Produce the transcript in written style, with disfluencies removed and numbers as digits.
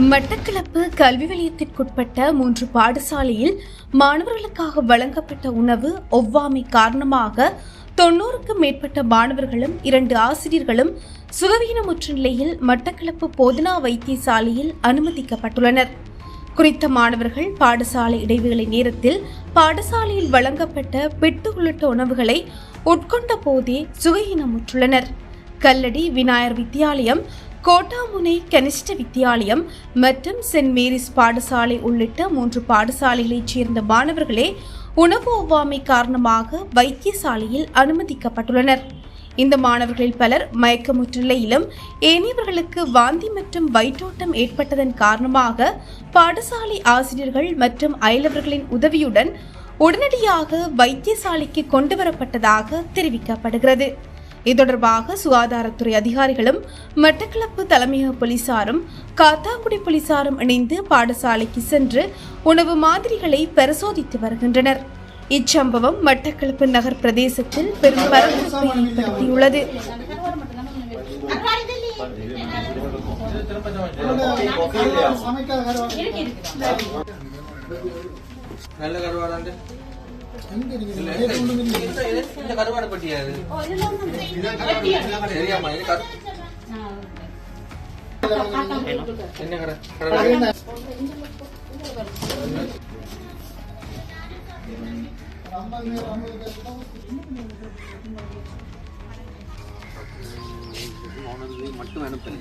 மட்டக்களப்பு கல்வி வலயத்திற்குட்பட்ட 3 பாடசாலையில் மாணவர்களுக்காக வழங்கப்பட்ட உணவு ஒவ்வாமை காரணமாக 90க்கும் மேற்பட்ட மாணவர்களும் 2 ஆசிரியர்களும் சுகவீனமுற்ற நிலையில் மட்டக்களப்பு போதனா வைத்தியசாலையில் அனுமதிக்கப்பட்டுள்ளனர். குறித்த மாணவர்கள் பாடசாலை இடைவேளை நேரத்தில் பாடசாலையில் வழங்கப்பட்ட பிட்டு உள்ளிட்ட உணவுகளை உட்கொண்ட போதே சுகவீனமுற்றுள்ளனர். கல்லடி விநாயகர் வித்தியாலயம், கோட்டாமுனை கனிஷ்ட வித்தியாலயம் மற்றும் சென்ட் மேரிஸ் பாடசாலை உள்ளிட்ட 3 பாடசாலைகளைச் சேர்ந்த மாணவர்களே உணவு ஒவ்வாமை காரணமாக வைத்தியசாலையில் அனுமதிக்கப்பட்டுள்ளனர். இந்த மாணவர்களில் பலர் மயக்கமுற்ற நிலையிலும் ஏனையவர்களுக்கு வாந்தி மற்றும் வயிற்றோட்டம் ஏற்பட்டதன் காரணமாக பாடசாலை ஆசிரியர்கள் மற்றும் அயலவர்களின் உதவியுடன் உடனடியாக வைத்தியசாலைக்கு கொண்டுவரப்பட்டதாக தெரிவிக்கப்படுகிறது. இது தொடர்பாக சுகாதாரத்துறை அதிகாரிகளும் மட்டக்களப்பு தலைமையக போலீசாரும் காத்தாங்குடி போலீசாரும் இணைந்து பாடசாலைக்கு சென்று உணவு மாதிரிகளை பரிசோதித்து வருகின்றனர். இச்சம்பவம் மட்டக்களப்பு நகர் பிரதேசத்தில் பெரும் பரபரப்பை ஏற்படுத்தியுள்ளது. கருவாடு பட்டியாது என்ன கடை மட்டும் அனுப்பல.